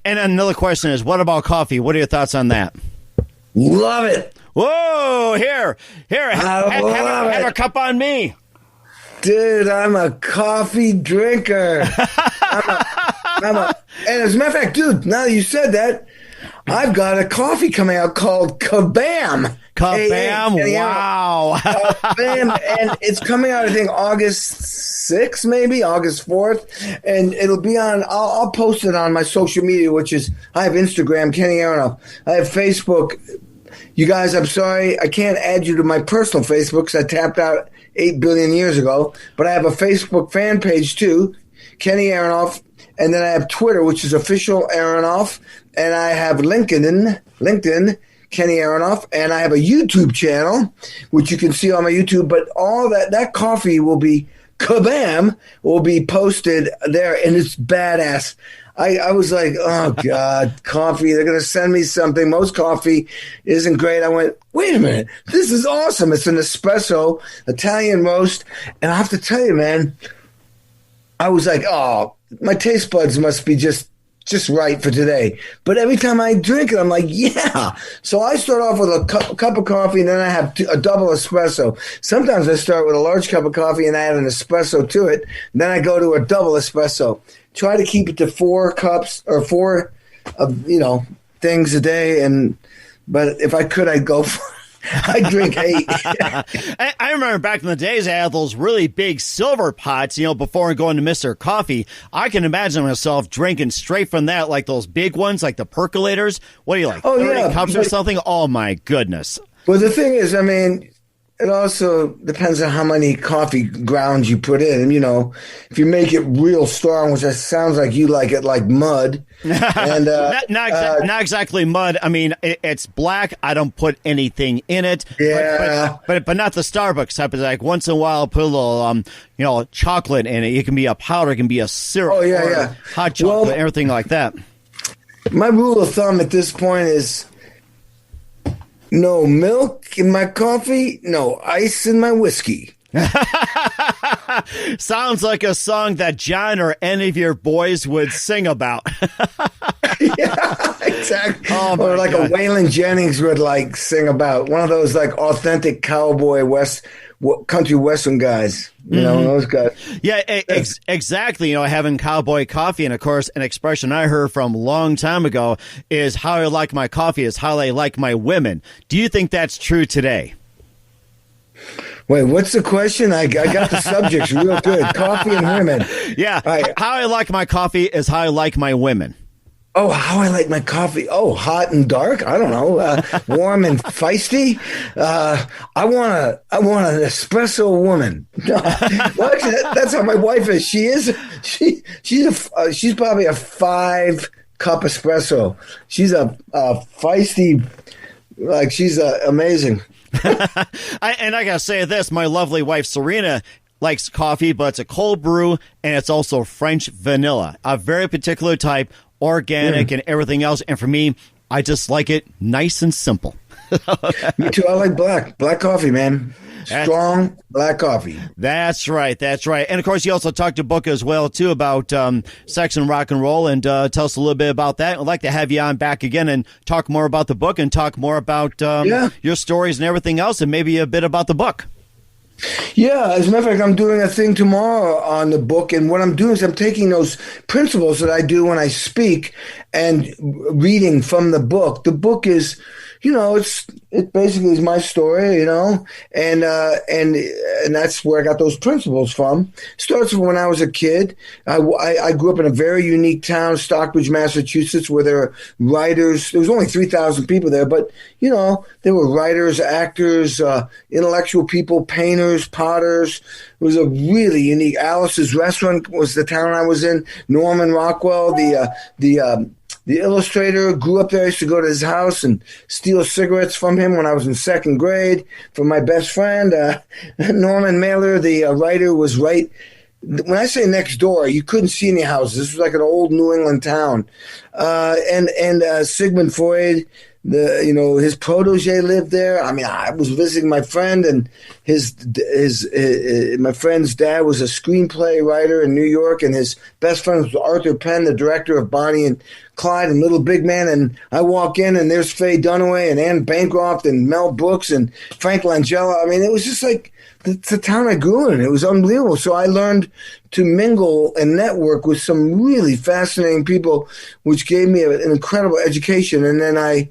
another question is, what about coffee? What are your thoughts on that? Love it. Whoa, here, have a cup on me. Dude, I'm a coffee drinker. And as a matter of fact, dude, now that you said that, I've got a coffee coming out called Kabam. Kabam! Wow. Kabam, and it's coming out, I think, August 6th, maybe August 4th, and it'll be on. I'll post it on my social media, which is I have Instagram, Kenny Aronoff. I have Facebook. You guys, I'm sorry, I can't add you to my personal Facebook because I tapped out 8 billion years ago. But I have a Facebook fan page too, Kenny Aronoff. And then I have Twitter, which is official Aronoff. And I have LinkedIn, Kenny Aronoff. And I have a YouTube channel, which you can see on my YouTube. But all that coffee will be, Kabam, will be posted there. And it's badass. I was like, oh, God, coffee. They're going to send me something. Most coffee isn't great. I went, wait a minute. This is awesome. It's an espresso, Italian roast. And I have to tell you, man, I was like, oh, my taste buds must be just right for today. But every time I drink it, I'm like, yeah. So I start off with a cup of coffee, and then I have a double espresso. Sometimes I start with a large cup of coffee and I add an espresso to it. Then I go to a double espresso. Try to keep it to 4 cups or 4 things a day. But if I could, I'd go for I drink 8. I remember back in the days, I had those really big silver pots, before going to Mr. Coffee. I can imagine myself drinking straight from that, like those big ones, like the percolators. What do you like, 30 cups or something? Oh, my goodness. Well, the thing is, I mean, it also depends on how many coffee grounds you put in. If you make it real strong, which sounds like you like it like mud. And not exactly mud. I mean, it's black. I don't put anything in it. Yeah. But not the Starbucks type. It's like once in a while, I'll put a little, chocolate in it. It can be a powder. It can be a syrup. Oh, yeah. Hot chocolate, everything like that. My rule of thumb at this point is no milk in my coffee, no ice in my whiskey. Sounds like a song that John or any of your boys would sing about. Yeah, exactly. Oh, or like God. a Waylon Jennings would sing about. One of those authentic cowboy country western guys. Those guys. Yeah, exactly. Having cowboy coffee, and of course, an expression I heard from a long time ago is how I like my coffee is how I like my women. Do you think that's true today? Wait, what's the question? I got the subjects real good. Coffee and women. Yeah. Right. How I like my coffee is how I like my women. Oh, how I like my coffee. Oh, hot and dark. I don't know. Warm and feisty. I want an espresso woman. Well, actually, that's how my wife is. She's probably a 5-cup espresso. She's a feisty, she's amazing. And I gotta say this, my lovely wife Serena likes coffee, but it's a cold brew and it's also French vanilla, a very particular type, organic and everything else. And for me, I just like it nice and simple. Me too. I like black coffee, man. Strong black coffee. That's right. And of course, you also talked a book as well too about sex and rock and roll, and tell us a little bit about that. I'd like to have you on back again and talk more about the book and talk more about your stories and everything else, and maybe a bit about the book. Yeah, as a matter of fact, I'm doing a thing tomorrow on the book, and what I'm doing is I'm taking those principles that I do when I speak and reading from the book. The book is, it basically is my story, and that's where I got those principles from. Starts from when I was a kid. I grew up in a very unique town, Stockbridge, Massachusetts, where there were writers. There was only 3,000 people there, but there were writers, actors, intellectual people, painters, potters. It was a really unique. Alice's Restaurant was the town I was in. Norman Rockwell, the illustrator, grew up there. I used to go to his house and steal cigarettes from him when I was in 2nd grade from my best friend. Norman Mailer, the writer, was right. When I say next door, you couldn't see any houses. This was like an old New England town. And Sigmund Freud, his protege lived there. I mean, I was visiting my friend, and my friend's dad was a screenplay writer in New York, and his best friend was Arthur Penn, the director of Bonnie and Clyde and Little Big Man, and I walk in and there's Faye Dunaway and Anne Bancroft and Mel Brooks and Frank Langella. I mean, it was just like it's the town I grew in. It was unbelievable. So I learned to mingle and network with some really fascinating people, which gave me an incredible education. And then I,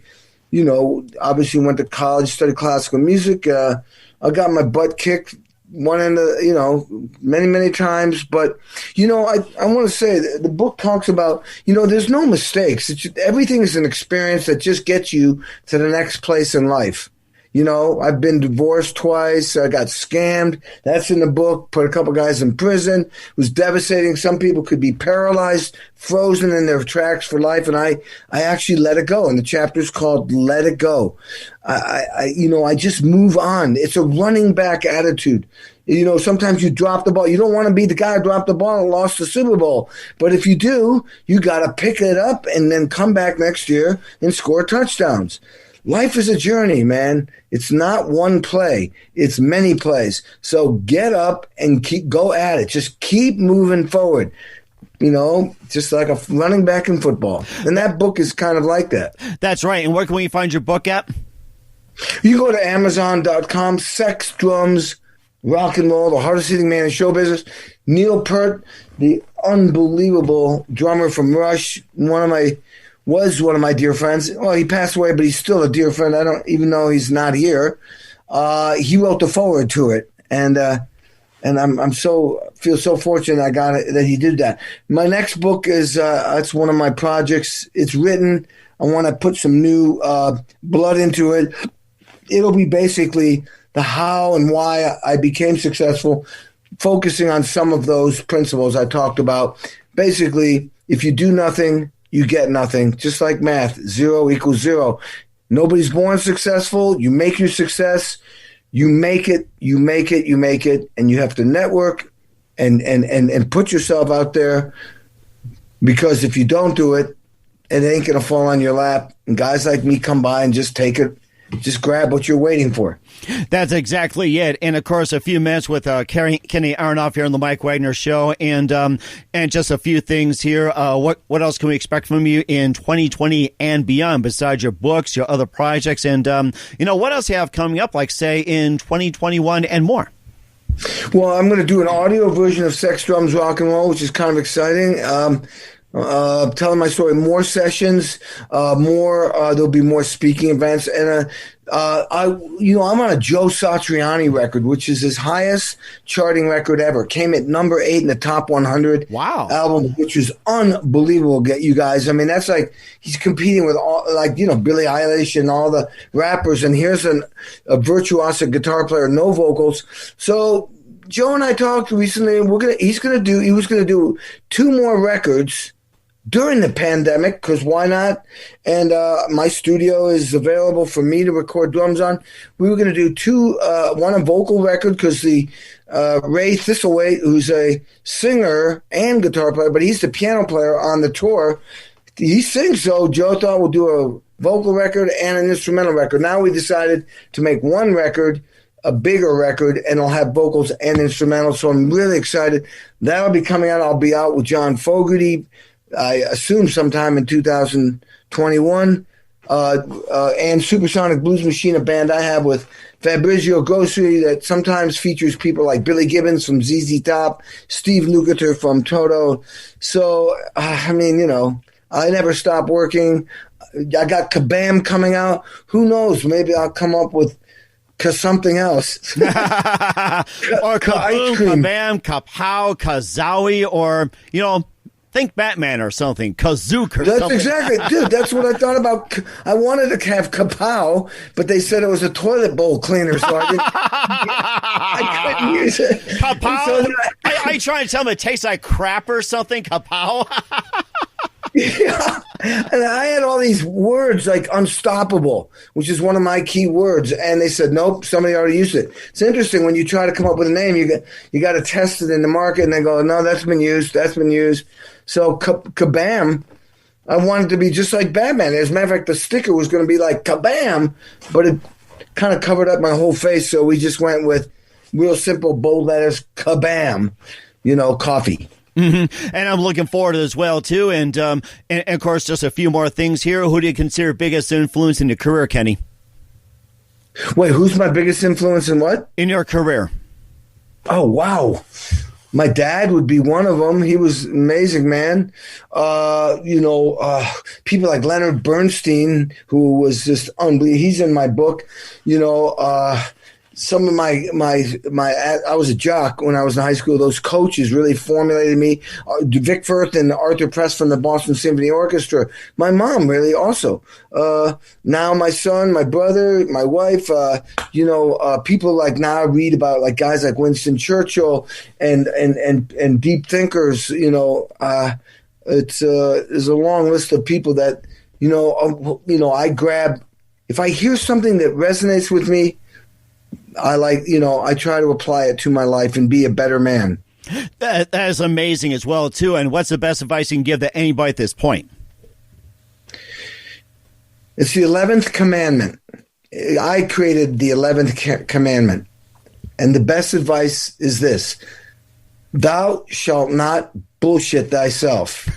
obviously went to college, studied classical music. I got my butt kicked one end of, many, many times. But, I want to say the book talks about, there's no mistakes. Everything is an experience that just gets you to the next place in life. I've been divorced twice. I got scammed. That's in the book. Put a couple guys in prison. It was devastating. Some people could be paralyzed, frozen in their tracks for life. And I actually let it go. And the chapter's called Let It Go. I just move on. It's a running back attitude. Sometimes you drop the ball. You don't want to be the guy who dropped the ball and lost the Super Bowl. But if you do, you got to pick it up and then come back next year and score touchdowns. Life is a journey, man. It's not one play. It's many plays. So get up and go at it. Just keep moving forward. Just like a running back in football. And that book is kind of like that. That's right. And where can we find your book at? You go to Amazon.com, Sex, Drums, Rock and Roll, the hardest hitting man in show business. Neil Peart, the unbelievable drummer from Rush, was one of my dear friends. Well, he passed away, but he's still a dear friend. I don't even know he's not here. He wrote the foreword to it, and I'm feel so fortunate I got it that he did that. My next book is it's one of my projects. It's written. I want to put some new blood into it. It'll be basically the how and why I became successful, focusing on some of those principles I talked about. Basically, if you do nothing, you get nothing. Just like math, 0 = 0. Nobody's born successful. You make your success. You make it, and you have to network and put yourself out there, because if you don't do it, it ain't going to fall on your lap. And guys like me come by and just take it. Just grab what you're waiting for. That's exactly it. And, of course, a few minutes with Kenny Aronoff here on the Mike Wagner Show. And just a few things here. What else can we expect from you in 2020 and beyond, besides your books, your other projects? And, what else you have coming up, like, say, in 2021 and more? Well, I'm going to do an audio version of Sex, Drums, Rock and Roll, which is kind of exciting. Telling my story, more sessions, there'll be more speaking events. And, I'm on a Joe Satriani record, which is his highest charting record ever. Came at number 8 in the top 100 album, which is unbelievable. You guys. I mean, that's like, he's competing with all, Billie Eilish and all the rappers. And here's a virtuosic guitar player, no vocals. So Joe and I talked recently, and he was going to do 2 more records during the pandemic, because why not? And my studio is available for me to record drums on. We were going to do one a vocal record, because the Ray Thistlewaite, who's a singer and guitar player, but he's the piano player on the tour, he sings. So Joe thought we'll do a vocal record and an instrumental record. Now we decided to make one record, a bigger record, and it'll have vocals and instrumental. So I'm really excited. That'll be coming out. I'll be out with John Fogerty, I assume sometime in 2021, and Supersonic Blues Machine, a band I have with Fabrizio Grossi that sometimes features people like Billy Gibbons from ZZ Top, Steve Lukather from Toto. So, I never stop working. I got Kabam coming out. Who knows? Maybe I'll come up with something else. Or Kaboom, Kabam, Kapow, Kazowie, or, think Batman or something. Kazook or something. That's exactly, dude, that's what I thought about. I wanted to have Kapow, but they said it was a toilet bowl cleaner, so I couldn't use it. Kapow? So are you trying to tell me it tastes like crap or something? Kapow? Yeah. And I had all these words like unstoppable, which is one of my key words. And they said, nope, somebody already used it. It's interesting when you try to come up with a name, you got to test it in the market, and they go, no, that's been used. So Kabam, I wanted to be just like Batman. As a matter of fact, the sticker was going to be like Kabam, but it kind of covered up my whole face. So we just went with real simple, bold letters, Kabam, coffee. Mm-hmm. And I'm looking forward to it as well, too. And of course, just a few more things here. Who do you consider biggest influence in your career, Kenny? Wait, who's my biggest influence in what? In your career. Oh, wow. My dad would be one of them. He was an amazing man. People like Leonard Bernstein, who was just unbelievable. He's in my book. Some of my I was a jock when I was in high school. Those coaches really formulated me. Vic Firth and Arthur Press from the Boston Symphony Orchestra. My mom really also. Now my son, my brother, my wife. People like now I read about like guys like Winston Churchill and deep thinkers. There's a long list of people that I grab. If I hear something that resonates with me, I try to apply it to my life and be a better man. That is amazing as well, too. And what's the best advice you can give to anybody at this point? It's the 11th commandment. I created the 11th commandment. And the best advice is this: thou shalt not bullshit thyself.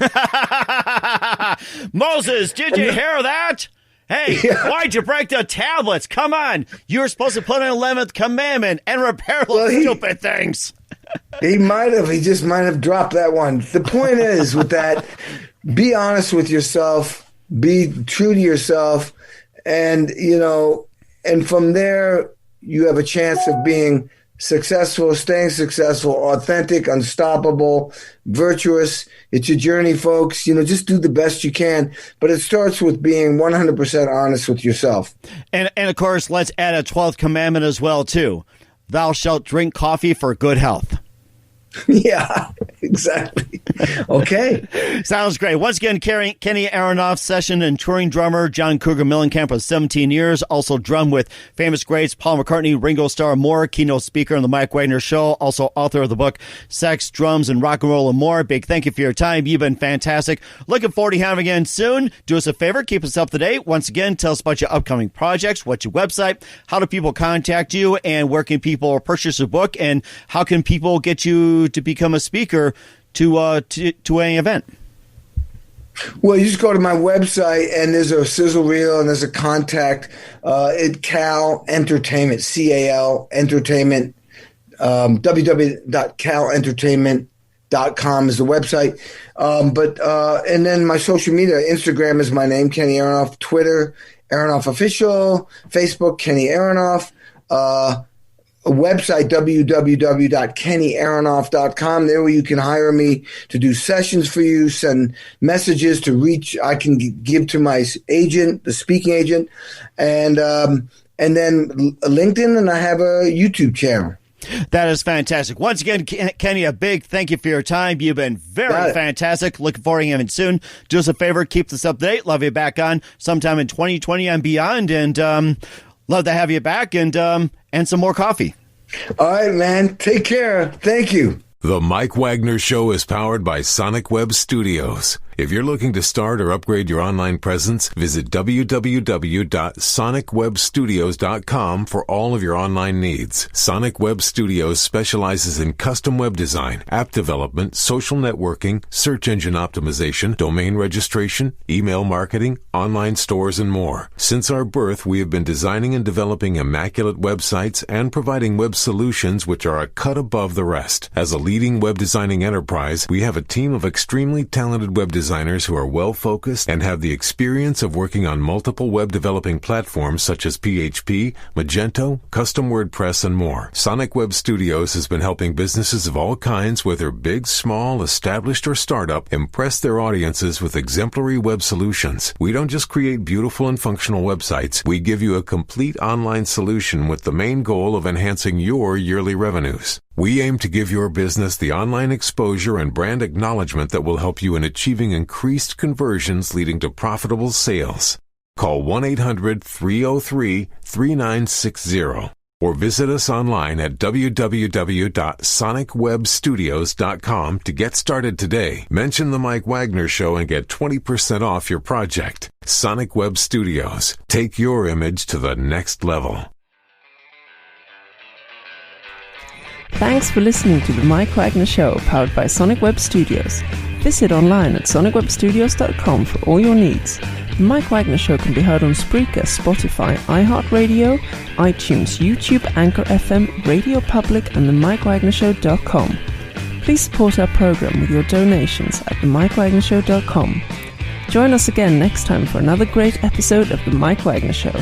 Moses, did you hear that? Hey, why'd you break the tablets? Come on. You were supposed to put an 11th commandment and repair those stupid things. He just might have dropped that one. The point is with that, be honest with yourself, be true to yourself, and from there you have a chance of being successful, staying successful, authentic, unstoppable, virtuous. It's your journey, folks. Just do the best you can. But it starts with being 100% honest with yourself. And of course, let's add a 12th commandment as well, too. Thou shalt drink coffee for good health. Yeah, exactly. Okay. Sounds great. Once again, Kenny Aronoff, session and touring drummer. John Cougar Mellencamp for 17 years. Also drummed with famous greats Paul McCartney, Ringo Starr, more. Keynote speaker on the Mike Wagner Show. Also author of the book Sex, Drums, and Rock and Roll and More. Big thank you for your time. You've been fantastic. Looking forward to having you again soon. Do us a favor. Keep us up to date. Once again, tell us about your upcoming projects. What's your website? How do people contact you? And where can people purchase your book? And how can people get you to become a speaker to any event? Well, you just go to my website and there's a sizzle reel and there's a contact at Cal Entertainment, CAL Entertainment, www.calentertainment.com is the website. And then my social media, Instagram is my name, Kenny Aronoff, Twitter, Aronoff Official, Facebook, Kenny Aronoff, a website, www.kennyaronoff.com. There where you can hire me to do sessions for you, send messages to reach. I can give to my agent, the speaking agent, and then LinkedIn, and I have a YouTube channel. That is fantastic. Once again, Kenny, a big thank you for your time. You've been very fantastic. Looking forward to having you soon. Do us a favor, keep this up to date. Love you back on sometime in 2020 and beyond, and love to have you back and some more coffee. All right, man. Take care. Thank you. The Mike Wagner Show is powered by Sonic Web Studios. If you're looking to start or upgrade your online presence, visit www.sonicwebstudios.com for all of your online needs. Sonic Web Studios specializes in custom web design, app development, social networking, search engine optimization, domain registration, email marketing, online stores, and more. Since our birth, we have been designing and developing immaculate websites and providing web solutions which are a cut above the rest. As a leading web designing enterprise, we have a team of extremely talented web designers who are well-focused and have the experience of working on multiple web developing platforms such as PHP, Magento, Custom WordPress, and more. Sonic Web Studios has been helping businesses of all kinds, whether big, small, established, or startup, impress their audiences with exemplary web solutions. We don't just create beautiful and functional websites. We give you a complete online solution with the main goal of enhancing your yearly revenues. We aim to give your business the online exposure and brand acknowledgement that will help you in achieving increased conversions leading to profitable sales. Call 1-800-303-3960 or visit us online at www.sonicwebstudios.com to get started today. Mention the Mike Wagner Show and get 20% off your project. Sonic Web Studios. Take your image to the next level. Thanks for listening to The Mike Wagner Show, powered by Sonic Web Studios. Visit online at sonicwebstudios.com for all your needs. The Mike Wagner Show can be heard on Spreaker, Spotify, iHeartRadio, iTunes, YouTube, Anchor FM, Radio Public, and themikewagnershow.com. Please support our program with your donations at themikewagnershow.com. Join us again next time for another great episode of The Mike Wagner Show.